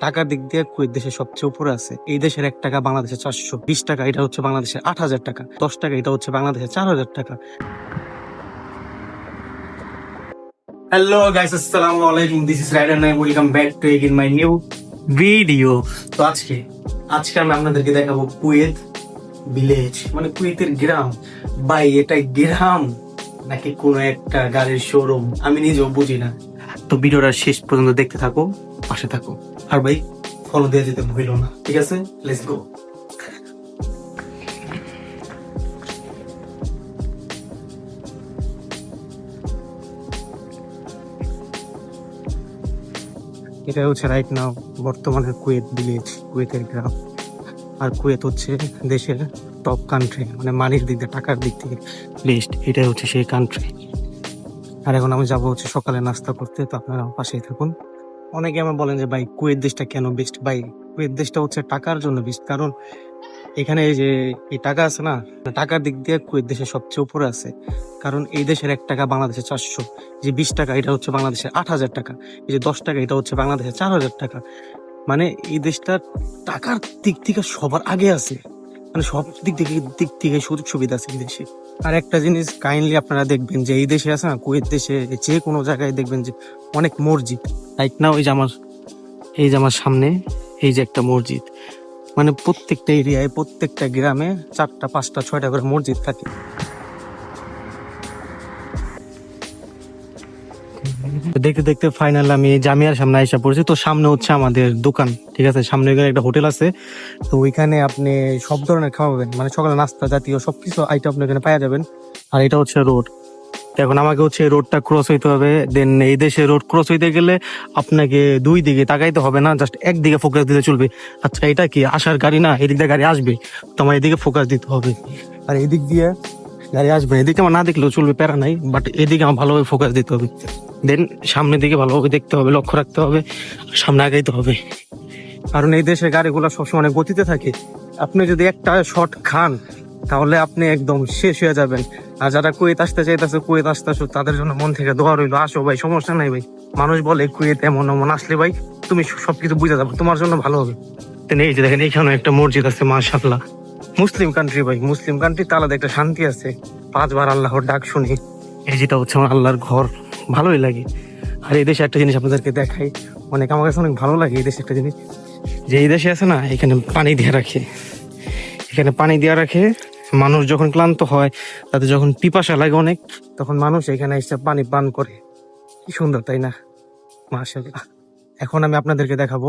টাকার দিক দিয়ে কুয়েত দেশের সবচেয়ে উপরে আছে। এই দেশের 1 টাকা বাংলাদেশে 420 টাকা, এটা হচ্ছে বাংলাদেশের 8,000 টাকা। 10 টাকা এটা হচ্ছে বাংলাদেশের 4,000 টাকা। হ্যালো গাইস, আসসালামু আলাইকুম। This is rider Naim. Welcome back to again my new video. তো আজকে আমি আপনাদেরকে দেখাবো কুয়েত ভিলেজ, মানে কুয়েতের গ্রাম। ভাই এটা গ্রাম নাকি কোনো একটা গাড়ির শোরুম আমি নিজেও বুঝি না। তো ভিডিওটা শেষ পর্যন্ত দেখতে থাকো, পাশে থাকো। আর ভাই ফলো দিয়ে যেতে ভুলো না, ঠিক আছে? Let's go. এটা হচ্ছে রাইট নাও বর্তমানে কুয়েত ভিলেজ, কুয়েতের গ্রাম। আর কুয়েত হচ্ছে দেশের টপ কান্ট্রি, মানে মানির দিক দিয়ে, টাকার দিক থেকে বেস্ট। এটাই হচ্ছে সেই কান্ট্রি। আর এখন আমি যাবো হচ্ছে সকালে নাস্তা করতে, তো আপনারা আমার পাশেই থাকুন। অনেকে আমার বলেন যে ভাই কুয়েত দেশটা কেন বেস্ট। ভাই কুয়েত দেশটা হচ্ছে টাকার জন্য বেস্ট, কারণ এখানে এই যে এই টাকা আছে না, টাকার দিক দিয়ে কুয়েত দেশের সবচেয়ে উপরে আছে। কারণ এই দেশের 1 টাকা বাংলাদেশে 400, যে 20 টাকা এটা হচ্ছে বাংলাদেশের 8,000 টাকা, এই যে 10 টাকা এটা হচ্ছে বাংলাদেশের 4,000 টাকা। মানে এই দেশটা টাকার দিক থেকে সবার আগে আছে, মানে সব দিক থেকে সুযোগ সুবিধা আছে এই দেশে। আর একটা জিনিস কাইন্ডলি আপনারা দেখবেন যে এই দেশে আছে না, কুয়েত দেশে যে কোনো জায়গায় দেখবেন যে অনেক মসজিদ। রাইট নাও এই যে আমার সামনে এই যে একটা মসজিদ, মানে প্রত্যেকটা এরিয়ায়, প্রত্যেকটা গ্রামে 4টা 5টা 6টা করে মসজিদ থাকে। দেখতে দেখতে ফাইনাল আমি জামিয়ার সামনে আইসা পড়েছি। তো সামনে হচ্ছে আমাদের দোকান, ঠিক আছে? সামনে ওইখানে একটা হোটেল আছে। তো ওইখানে আপনি সব ধরনের খাওয়াবেন, মানে সকালে নাস্তা জাতীয় সবকিছু আইটেম আপনি এখানে পাওয়া যাবেন। আর এটা হচ্ছে রোড। এখন আমাকে হচ্ছে রোডটা ক্রস হইতে হবে। দেন এই দেশে রোড ক্রস হইতে গেলে আপনাকে 2 দিকে তাকাইতে হবে না, জাস্ট একদিকে ফোকাস দিতে চলবে। আচ্ছা এটা কি আসার গাড়ি না, এদিক দিয়ে গাড়ি আসবে, তো আমার এদিকে ফোকাস দিতে হবে। আর এদিক দিয়ে গাড়ি আসবে, এদিকে আমার না দেখলেও চলবে, প্যারা নাই, বাট এদিকে আমার ভালোভাবে ফোকাস দিতে হবে। দেন সামনের দিকে ভালোভাবে দেখতে হবে, লক্ষ্য রাখতে হবে, সামনে আগাইতে হবে। কারণ এই দেশের গাড়িগুলো সবসময় অনেক গতিতে থাকে। আপনি যদি একটা শর্ট খান তাহলে আপনি একদম শেষ হয়ে যাবেন। আর যারা কুয়েত আসতে চাইতেছে, কুয়েত আসতেছো, তাদের জন্য মন থেকে দোয়া রইলো, আসো ভাই, সমস্যা নাই ভাই। মানুষ বলে কুয়েত এমন এমন, আসলে ভাই তুমি সবকিছু বুঝে যাবে, তোমার জন্য ভালো হবে। এই যে দেখেন এখানে একটা মসজিদ আছে, মাশাআল্লাহ। মুসলিম কান্ট্রি ভাই, মুসলিম কান্ট্রি, তাহলে একটা শান্তি আছে। 5 বার আল্লাহর ডাক শুনি। এই যেটা হচ্ছে আমার আল্লাহর ঘর, ভালোই লাগে। আর এই দেশে একটা জিনিস আপনাদেরকে দেখাই, আমার কাছে অনেক ভালো লাগে এই দেশে একটা জিনিস, যে এই দেশে আছে না, এখানে পানি দিয়ে রাখে। এখানে পানি দিয়ে রাখে, মানুষ যখন ক্লান্ত হয়, তাদের যখন পিপাসা লাগে অনেক, তখন মানুষ এখানে এসে পানি পান করে। কি সুন্দর, তাই না? মাশাআল্লাহ। এখন আমি আপনাদেরকে দেখাবো